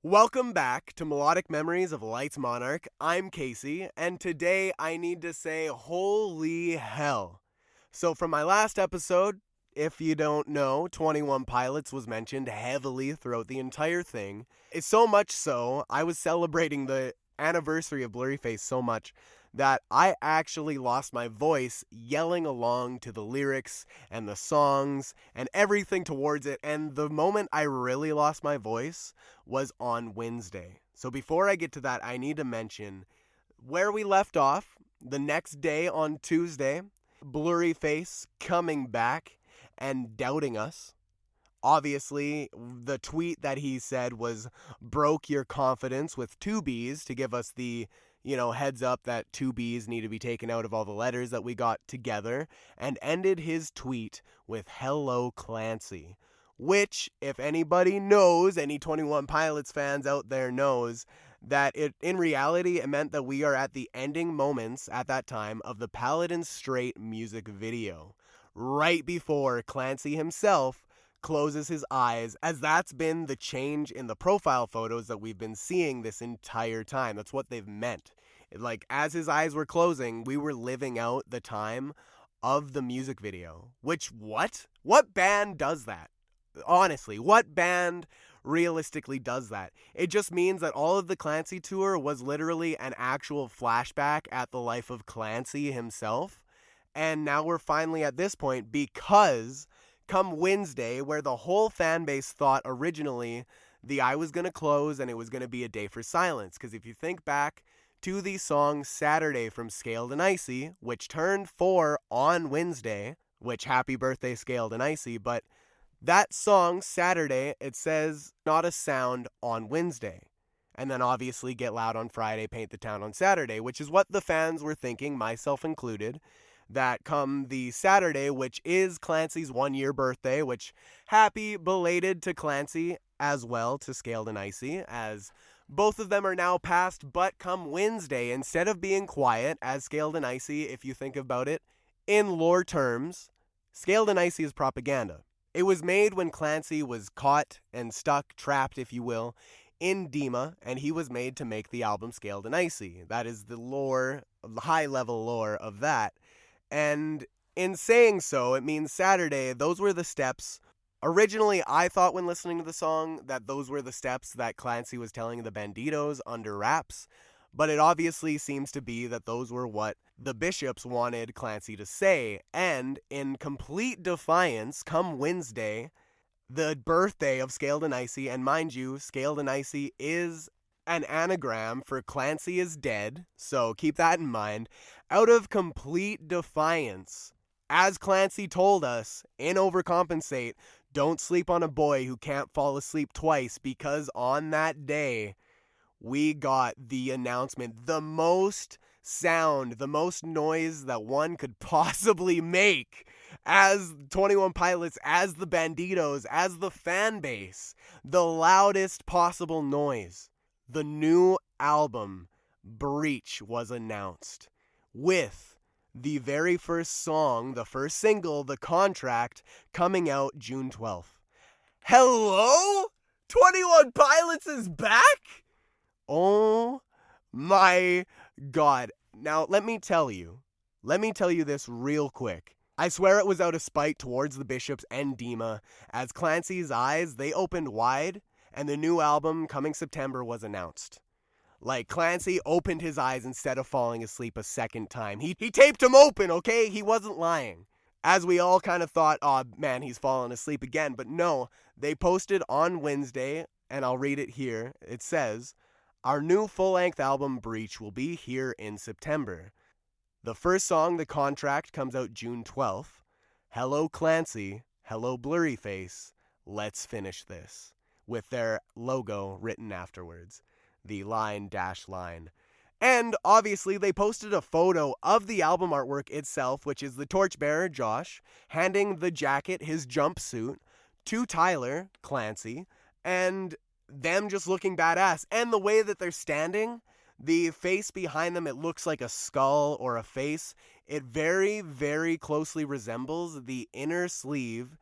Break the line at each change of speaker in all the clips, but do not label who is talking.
Welcome back to Melodic Memories of Light's Monarch. I'm Casey, and today I need to say holy hell. So from my last episode, if you don't know, 21 Pilots was mentioned heavily throughout the entire thing. It's so much so, I was celebrating the anniversary of Blurryface so much that I actually lost my voice yelling along to the lyrics and the songs and everything towards it. And the moment I really lost my voice was on Wednesday. So before I get to that, I need to mention where we left off the next day on Tuesday. Blurryface coming back and doubting us. Obviously, the tweet that he said was broke your confidence with two B's to give us the, heads up that two B's need to be taken out of all the letters that we got together, and ended his tweet with "Hello Clancy," which, if anybody knows, any 21 Pilots fans out there knows, that in reality, it meant that we are at the ending moments at that time of the Paladin Straight music video, right before Clancy himself closes his eyes, as that's been the change in the profile photos that we've been seeing this entire time. That's what they've meant. Like, as his eyes were closing, we were living out the time of the music video. Which, what? What band does that? Honestly, what band realistically does that? It just means that all of the Clancy tour was literally an actual flashback at the life of Clancy himself. And now we're finally at this point because come Wednesday, where the whole fan base thought originally the eye was going to close and it was going to be a day for silence. Because if you think back to the song Saturday from Scaled and Icy, which turned 4 on Wednesday, which happy birthday Scaled and Icy, but that song Saturday, it says not a sound on Wednesday. And then obviously Get Loud on Friday, Paint the Town on Saturday, which is what the fans were thinking, myself included, that come the Saturday, which is Clancy's 1-year birthday, which happy belated to Clancy as well, to Scaled and Icy, as both of them are now past. But come Wednesday, instead of being quiet as Scaled and Icy, if you think about it, in lore terms, Scaled and Icy is propaganda. It was made when Clancy was caught and stuck, trapped, if you will, in Dima, and he was made to make the album Scaled and Icy. That is the lore, the high-level lore of that. And in saying so, it means Saturday, those were the steps. Originally, I thought when listening to the song that those were the steps that Clancy was telling the Banditos under wraps, but it obviously seems to be that those were what the bishops wanted Clancy to say. And in complete defiance, come Wednesday, the birthday of Scaled and Icy, and mind you, Scaled and Icy is an anagram for Clancy is dead, so keep that in mind. Out of complete defiance, as Clancy told us in Overcompensate, don't sleep on a boy who can't fall asleep twice, because on that day, we got the announcement, the most sound, the most noise that one could possibly make as 21 Pilots, as the Banditos, as the fan base, the loudest possible noise. The new album, Breach, was announced with the very first song, the first single, The Contract, coming out June 12th. Hello? 21 Pilots is back? Oh my God. Now, let me tell you this real quick. I swear it was out of spite towards the bishops and Dima, as Clancy's eyes, they opened wide, and the new album coming September was announced. Like, Clancy opened his eyes instead of falling asleep a second time. He taped them open, okay? He wasn't lying. As we all kind of thought, oh man, he's fallen asleep again. But no, they posted on Wednesday, and I'll read it here. It says, our new full-length album, Breach, will be here in September. The first song, The Contract, comes out June 12th. Hello Clancy, hello Blurryface, let's finish this. With their logo written afterwards. The line. And obviously they posted a photo of the album artwork itself, which is the torchbearer, Josh, handing the jacket, his jumpsuit, to Tyler, Clancy, and them just looking badass. And the way that they're standing, the face behind them, it looks like a skull or a face. It very, very closely resembles the inner sleeve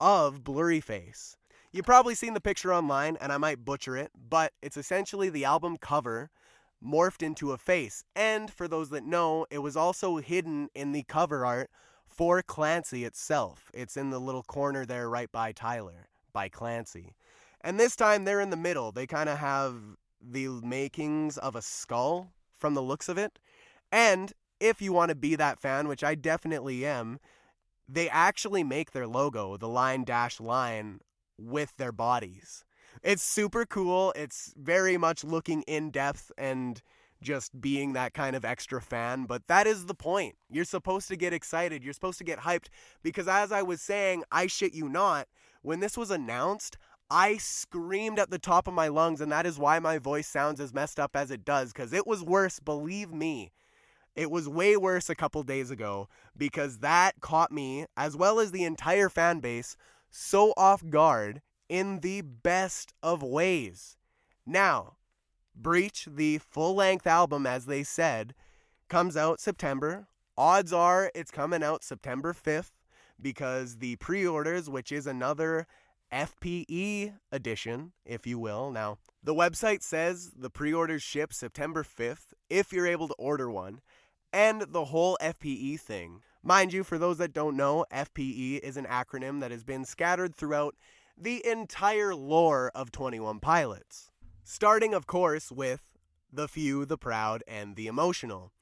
of Blurryface. You've probably seen the picture online, and I might butcher it, but it's essentially the album cover morphed into a face. And for those that know, it was also hidden in the cover art for Clancy itself. It's in the little corner there right by Tyler, by Clancy. And this time they're in the middle. They kind of have the makings of a skull from the looks of it. And if you want to be that fan, which I definitely am, they actually make their logo, the line-line, with their bodies. It's super cool. It's very much looking in depth and just being that kind of extra fan, but that is the point. You're supposed to get excited. You're supposed to get hyped because, as I was saying, I shit you not, when this was announced, I screamed at the top of my lungs, and that is why my voice sounds as messed up as it does, because it was worse, believe me. It was way worse a couple days ago because that caught me, as well as the entire fan base, so off guard in the best of ways. Now, Breach, the full-length album, as they said, comes out September. Odds are it's coming out September 5th because the pre-orders, which is another FPE edition, if you will. Now, the website says the pre-orders ship September 5th if you're able to order one, and the whole FPE thing. Mind you, for those that don't know, FPE is an acronym that has been scattered throughout the entire lore of 21 Pilots. Starting, of course, with the few, the proud, and the emotional.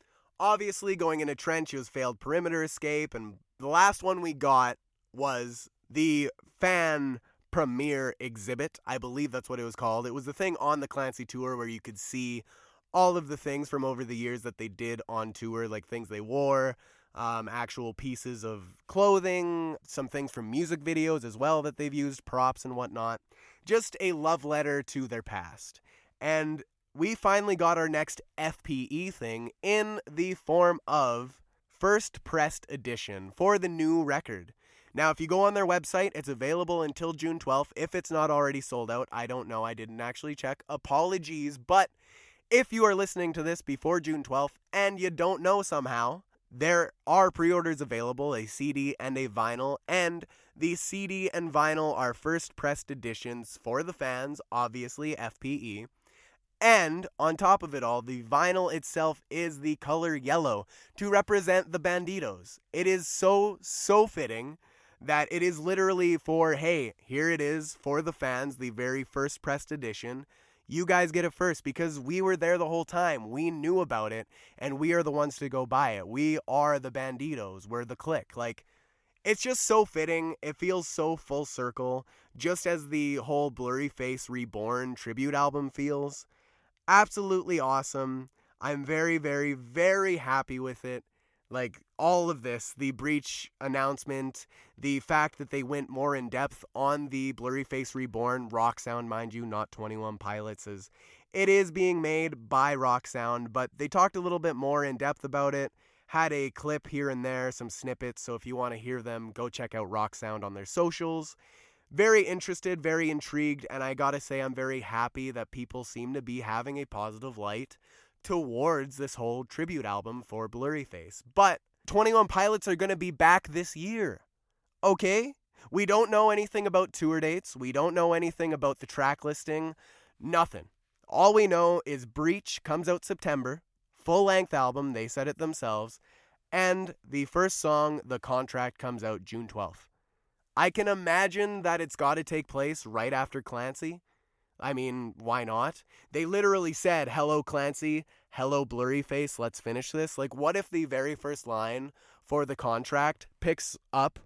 Obviously, going into Trench was Failed Perimeter Escape, and the last one we got was the fan premiere exhibit. I believe that's what it was called. It was the thing on the Clancy tour where you could see all of the things from over the years that they did on tour, like things they wore, actual pieces of clothing, some things from music videos as well that they've used, props and whatnot. Just a love letter to their past. And we finally got our next FPE thing in the form of First Pressed Edition for the new record. Now, if you go on their website, it's available until June 12th. If it's not already sold out, I don't know. I didn't actually check. Apologies. But if you are listening to this before June 12th and you don't know somehow, there are pre-orders available, a CD and a vinyl, and the CD and vinyl are first pressed editions for the fans, obviously FPE. And on top of it all, the vinyl itself is the color yellow to represent the Banditos. It is so fitting that it is literally for, hey, here it is for the fans, the very first pressed edition. You guys get it first because we were there the whole time. We knew about it, and we are the ones to go buy it. We are the Banditos. We're the clique. Like, it's just so fitting. It feels so full circle, just as the whole Blurry Face Reborn tribute album feels. Absolutely awesome. I'm very, very, very happy with it. Like, all of this, the Breach announcement, the fact that they went more in depth on the Blurry Face Reborn, Rock Sound, mind you, not 21 Pilots, as it is being made by Rock Sound, but they talked a little bit more in depth about it, had a clip here and there, some snippets, so if you want to hear them, go check out Rock Sound on their socials. Very interested, very intrigued, and I gotta say I'm very happy that people seem to be having a positive light towards this whole tribute album for Blurry Face. But 21 Pilots are going to be back this year. Okay? We don't know anything about tour dates. We don't know anything about the track listing. Nothing. All we know is Breach comes out September. Full-length album. They said it themselves. And the first song, The Contract, comes out June 12th. I can imagine that it's got to take place right after Clancy. I mean, why not? They literally said, hello Clancy, hello Blurry Face, let's finish this. Like, what if the very first line for The Contract picks up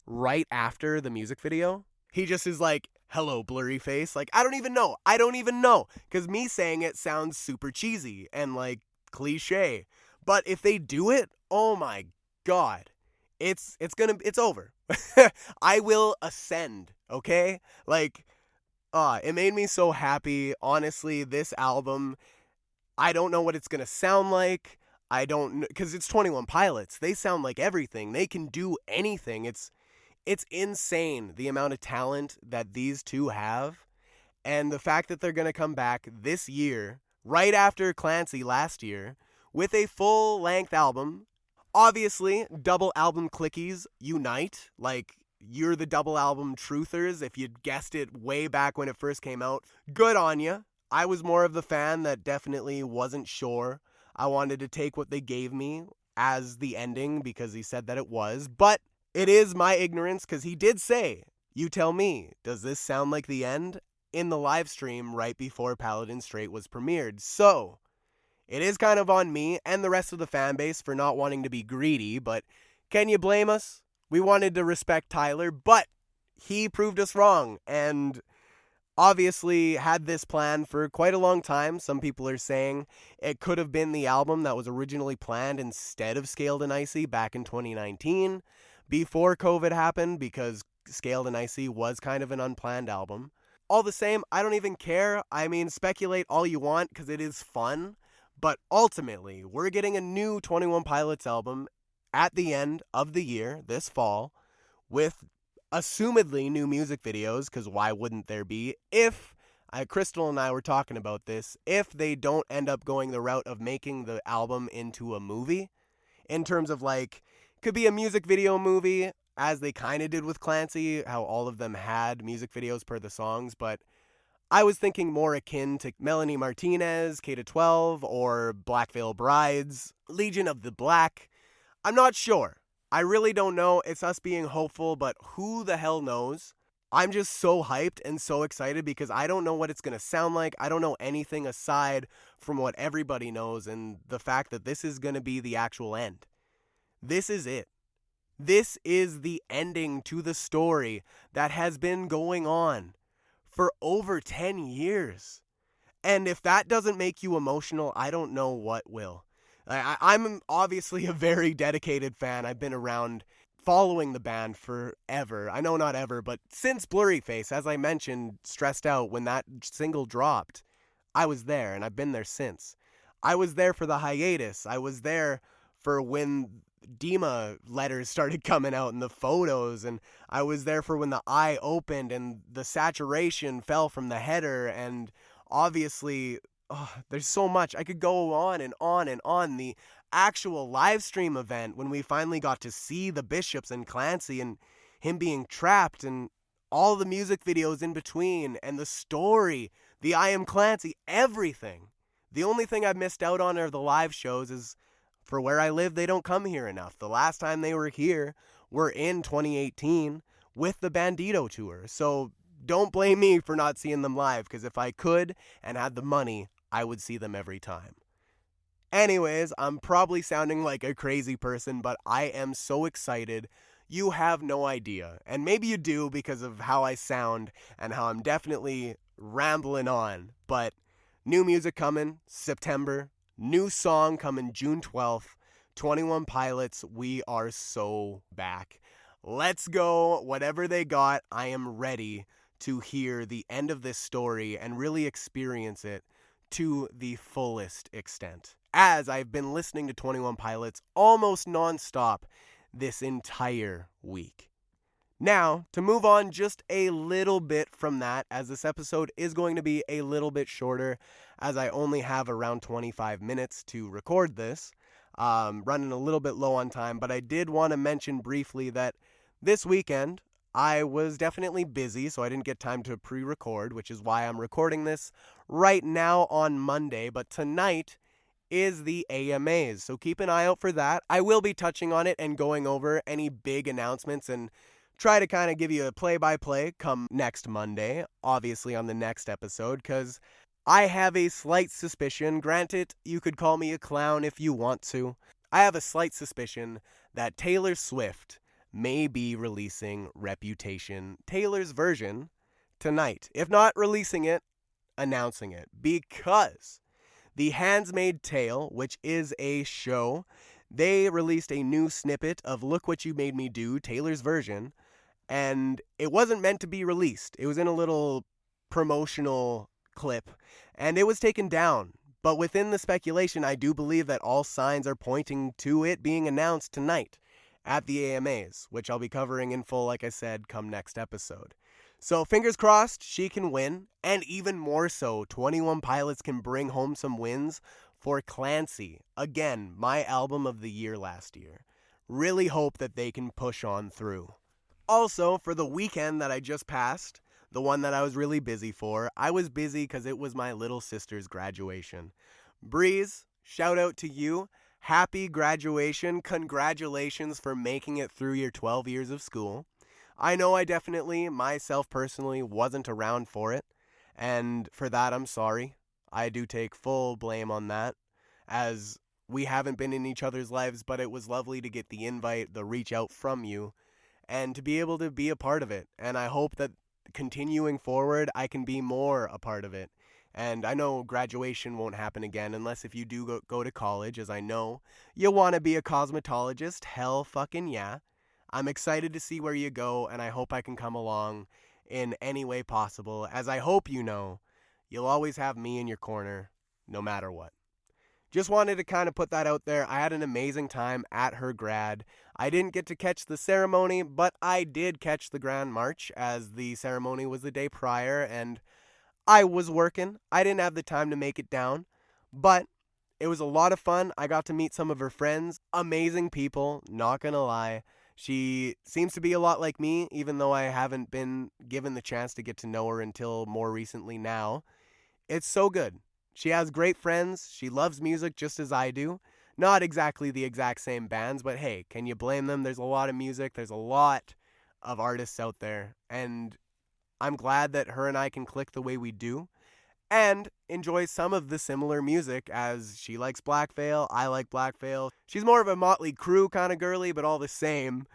right after the music video? He just is like, hello Blurry Face. Like, I don't even know. Because me saying it sounds super cheesy and like cliche. But if they do it, oh my God, it's over. I will ascend, okay? Like, it made me so happy. Honestly, this album, I don't know what it's going to sound like. I don't know, because it's 21 Pilots. They sound like everything. They can do anything. It's insane, the amount of talent that these two have. And the fact that they're going to come back this year, right after Clancy last year, with a full-length album. Obviously, double album clickies unite. Like, you're the double album truthers. If you'd guessed it way back when it first came out, good on you. I was more of the fan that definitely wasn't sure. I wanted to take what they gave me as the ending because he said that it was. But it is my ignorance because he did say, you tell me, does this sound like the end? In the live stream right before Paladin Straight was premiered. So it is kind of on me and the rest of the fan base for not wanting to be greedy, but can you blame us? We wanted to respect Tyler, but he proved us wrong and obviously had this plan for quite a long time. Some people are saying it could have been the album that was originally planned instead of Scaled and Icy back in 2019 before COVID happened, because Scaled and Icy was kind of an unplanned album. All the same, I don't even care. I mean, speculate all you want because it is fun. But ultimately, we're getting a new 21 Pilots album at the end of the year, this fall, with assumedly new music videos, because why wouldn't there be? If, Crystal and I were talking about this, if they don't end up going the route of making the album into a movie, in terms of like, could be a music video movie, as they kind of did with Clancy, how all of them had music videos per the songs, but I was thinking more akin to Melanie Martinez, K-12, or Black Veil Brides, Legion of the Black. I'm not sure. I really don't know. It's us being hopeful, but who the hell knows? I'm just so hyped and so excited because I don't know what it's going to sound like. I don't know anything aside from what everybody knows and the fact that this is going to be the actual end. This is it. This is the ending to the story that has been going on for over 10 years. And if that doesn't make you emotional, I don't know what will. I'm obviously a very dedicated fan. I've been around following the band forever. I know not ever, but since Blurry Face, as I mentioned, Stressed Out, when that single dropped, I was there, and I've been there since. I was there for the hiatus. I was there for when Dima letters started coming out and the photos, and I was there for when the eye opened and the saturation fell from the header, and obviously there's so much. I could go on and on and on. The actual live stream event when we finally got to see the Bishops and Clancy and him being trapped, and all the music videos in between, and the story, the I Am Clancy, everything. The only thing I've missed out on are the live shows. Is for where I live, they don't come here enough. The last time they were here were in 2018 with the Bandito tour. So don't blame me for not seeing them live, because if I could and had the money, I would see them every time. Anyways, I'm probably sounding like a crazy person, but I am so excited. You have no idea. And maybe you do because of how I sound and how I'm definitely rambling on. But new music coming September. New song coming June 12th. 21 Pilots, we are so back. Let's go. Whatever they got, I am ready to hear the end of this story and really experience it to the fullest extent, as I've been listening to 21 Pilots almost nonstop this entire week. Now, to move on just a little bit from that, as this episode is going to be a little bit shorter, as I only have around 25 minutes to record this, running a little bit low on time, but I did want to mention briefly that this weekend, I was definitely busy, so I didn't get time to pre-record, which is why I'm recording this right now on Monday, but tonight is the AMAs, so keep an eye out for that. I will be touching on it and going over any big announcements and try to kind of give you a play-by-play come next Monday, obviously on the next episode, because I have a slight suspicion, granted, you could call me a clown if you want to, I have a slight suspicion that Taylor Swift may be releasing Reputation, Taylor's version, tonight. If not releasing it, announcing it. Because The Handmaid's Tale, which is a show, they released a new snippet of Look What You Made Me Do, Taylor's version, and it wasn't meant to be released. It was in a little promotional clip, and it was taken down. But within the speculation, I do believe that all signs are pointing to it being announced tonight at the AMAs, which I'll be covering in full, like I said, come next episode. So fingers crossed she can win, and even more so, 21 Pilots can bring home some wins for Clancy. Again, my album of the year last year. Really hope that they can push on through. Also, for the weekend that I just passed, the one that I was really busy for, I was busy because it was my little sister's graduation. Breeze, shout out to you. Happy graduation. Congratulations for making it through your 12 years of school. I know I definitely, myself personally, wasn't around for it, and for that I'm sorry. I do take full blame on that, as we haven't been in each other's lives, but it was lovely to get the invite, the reach out from you, and to be able to be a part of it. And I hope that continuing forward, I can be more a part of it. And I know graduation won't happen again unless if you do go to college, as I know you want to be a cosmetologist. Hell fucking yeah. I'm excited to see where you go, and I hope I can come along in any way possible, as I hope you know you'll always have me in your corner, no matter what. Just wanted to kind of put that out there. I had an amazing time at her grad. I didn't get to catch the ceremony, but I did catch the Grand March, as the ceremony was the day prior, and I was working. I didn't have the time to make it down, but it was a lot of fun. I got to meet some of her friends. Amazing people, not gonna lie. She seems to be a lot like me, even though I haven't been given the chance to get to know her until more recently now. It's so good. She has great friends. She loves music just as I do. Not exactly the exact same bands, but hey, can you blame them? There's a lot of music. There's a lot of artists out there. And I'm glad that her and I can click the way we do and enjoy some of the similar music, as she likes Black Veil, I like Black Veil. She's more of a Motley Crue kind of girly, but all the same,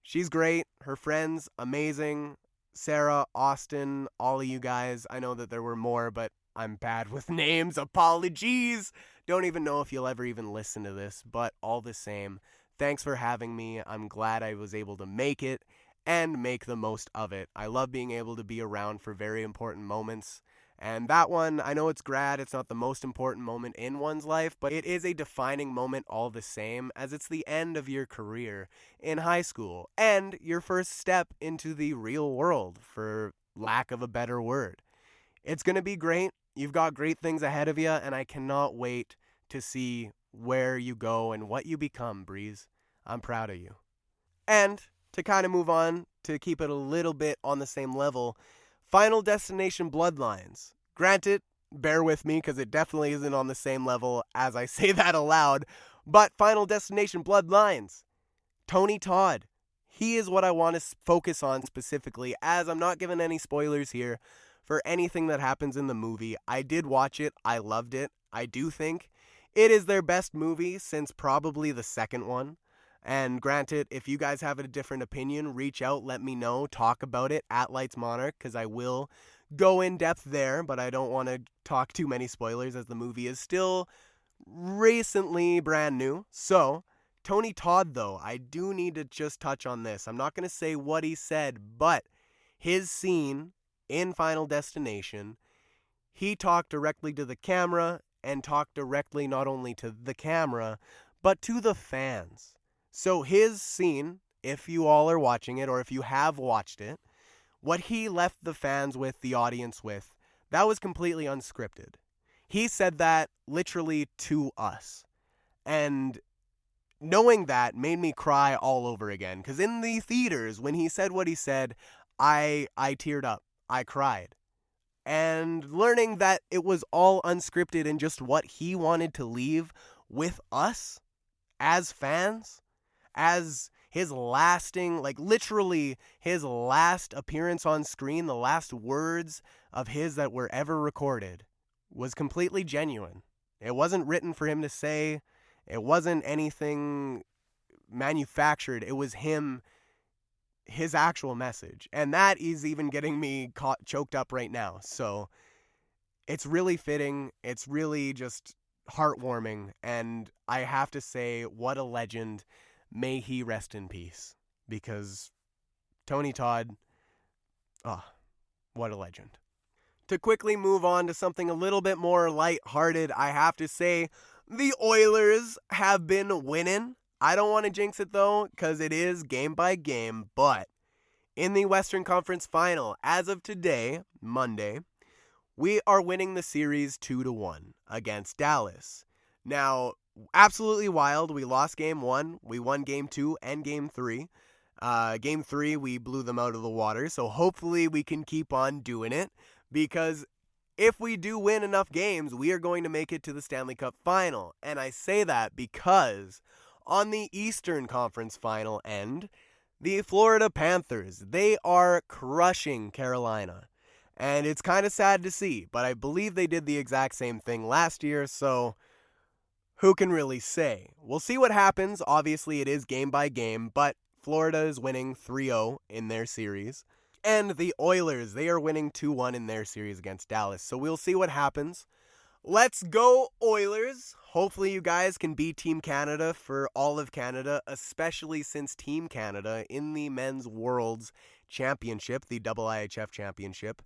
she's great. Her friends, amazing. Sarah, Austin, all of you guys. I know that there were more, but I'm bad with names. Apologies. Don't even know if you'll ever even listen to this, but all the same, thanks for having me. I'm glad I was able to make it and make the most of it. I love being able to be around for very important moments. And that one, I know it's grad, it's not the most important moment in one's life, but it is a defining moment all the same, as it's the end of your career in high school and your first step into the real world, for lack of a better word. It's going to be great. You've got great things ahead of you, and I cannot wait to see where you go and what you become, Breeze. I'm proud of you. And to kind of move on, to keep it a little bit on the same level, Final Destination Bloodlines. Granted, bear with me because it definitely isn't on the same level as I say that aloud, but Final Destination Bloodlines. Tony Todd. He is what I want to focus on specifically, as I'm not giving any spoilers here for anything that happens in the movie. I did watch it. I loved it. I do think it is their best movie since probably the second one. And granted, if you guys have a different opinion, reach out, let me know, talk about it at Lights Monarch, because I will go in depth there, but I don't want to talk too many spoilers, as the movie is still recently brand new. So, Tony Todd, though, I do need to just touch on this. I'm not going to say what he said, but his scene in Final Destination, he talked directly to the camera, and talked directly not only to the camera, but to the fans. So his scene, if you all are watching it, or if you have watched it, what he left the fans with, the audience with, that was completely unscripted. He said that literally to us. And knowing that made me cry all over again. Because in the theaters, when he said what he said, I teared up. I cried. And learning that it was all unscripted and just what he wanted to leave with us as fans, as his lasting, like literally his last appearance on screen, the last words of his that were ever recorded, was completely genuine. It wasn't written for him to say. It wasn't anything manufactured. It was him, his actual message. And that is even getting me choked up right now. So it's really fitting. It's really just heartwarming. And I have to say, what a legend. May he rest in peace. Because Tony Todd, what a legend. To quickly move on to something a little bit more lighthearted, I have to say, the Oilers have been winning. I don't want to jinx it though, because it is game by game, but in the Western Conference Final, as of today, Monday, we are winning the series 2-1 against Dallas. Now, absolutely wild. We lost game 1, we won game 2 and game 3. Game 3, we blew them out of the water, so hopefully we can keep on doing it, because if we do win enough games, we are going to make it to the Stanley Cup Final. And I say that because on the Eastern Conference Final end, the Florida Panthers, they are crushing Carolina. And it's kind of sad to see, but I believe they did the exact same thing last year, so who can really say? We'll see what happens. Obviously, it is game by game, but Florida is winning 3-0 in their series. And the Oilers, they are winning 2-1 in their series against Dallas. So we'll see what happens. Let's go, Oilers! Hopefully you guys can beat Team Canada for all of Canada, especially since Team Canada in the Men's World's Championship, the IIHF Championship,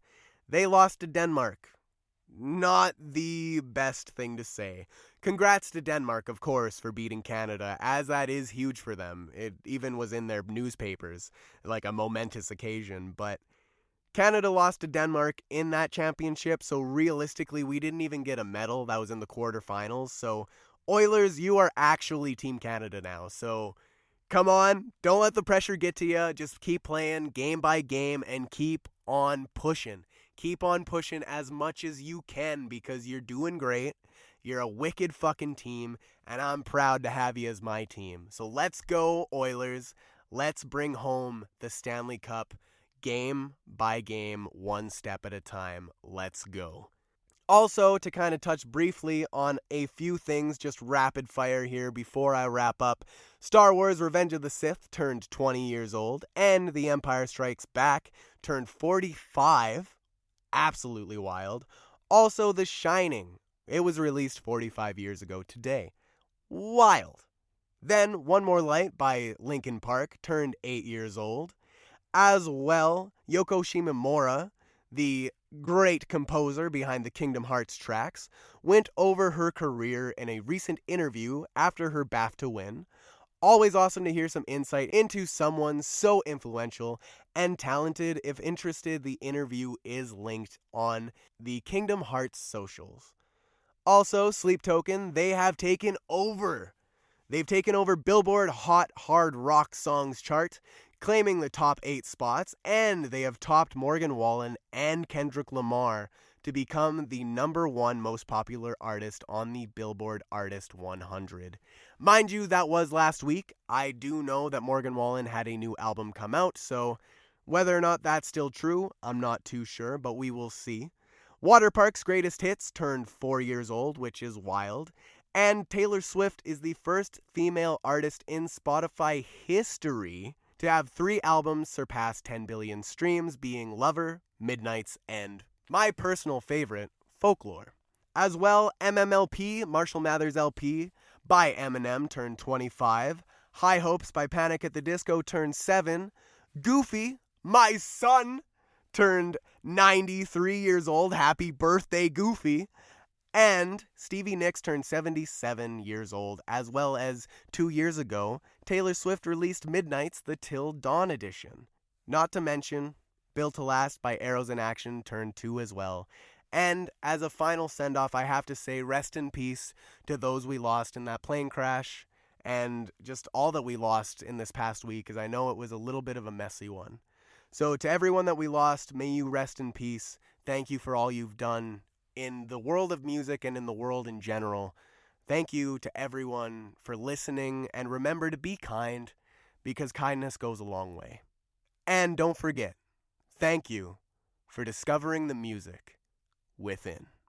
they lost to Denmark. Not the best thing to say. Congrats to Denmark, of course, for beating Canada, as that is huge for them. It even was in their newspapers, like a momentous occasion. But Canada lost to Denmark in that championship, so realistically, we didn't even get a medal. That was in the quarterfinals. So, Oilers, you are actually Team Canada now. So, come on, don't let the pressure get to you. Just keep playing game by game and keep on pushing. Keep on pushing as much as you can because you're doing great. You're a wicked fucking team, and I'm proud to have you as my team. So let's go, Oilers. Let's bring home the Stanley Cup game by game, one step at a time. Let's go. Also, to kind of touch briefly on a few things, just rapid fire here before I wrap up, Star Wars Revenge of the Sith turned 20 years old, and The Empire Strikes Back turned 45. Absolutely wild. Also, The Shining. It was released 45 years ago today. Wild. Then, One More Light by Linkin Park turned 8 years old. As well, Yoko Shimomura, the great composer behind the Kingdom Hearts tracks, went over her career in a recent interview after her BAFTA win. Always awesome to hear some insight into someone so influential and talented. If interested, the interview is linked on the Kingdom Hearts socials. Also, Sleep Token, they have taken over. They've taken over Billboard Hot Hard Rock Songs chart, claiming the top 8 spots, and they have topped Morgan Wallen and Kendrick Lamar to become the #1 most popular artist on the Billboard Artist 100. Mind you, that was last week. I do know that Morgan Wallen had a new album come out, so whether or not that's still true, I'm not too sure, but we will see. Waterpark's Greatest Hits turned 4 years old, which is wild. And Taylor Swift is the first female artist in Spotify history to have 3 albums surpass 10 billion streams, being Lover, Midnights, and my personal favorite, Folklore. As well, MMLP, Marshall Mathers LP, by Eminem turned 25. High Hopes by Panic at the Disco turned 7. Goofy, My Son, turned 93 years old. Happy birthday, Goofy. And Stevie Nicks turned 77 years old, as well as 2 years ago, Taylor Swift released Midnights, the Till Dawn edition. Not to mention, Built to Last by Arrows in Action turned 2 as well. And as a final send-off, I have to say rest in peace to those we lost in that plane crash, and just all that we lost in this past week, because I know it was a little bit of a messy one. So to everyone that we lost, may you rest in peace. Thank you for all you've done in the world of music and in the world in general. Thank you to everyone for listening, and remember to be kind, because kindness goes a long way. And don't forget, thank you for discovering the music within.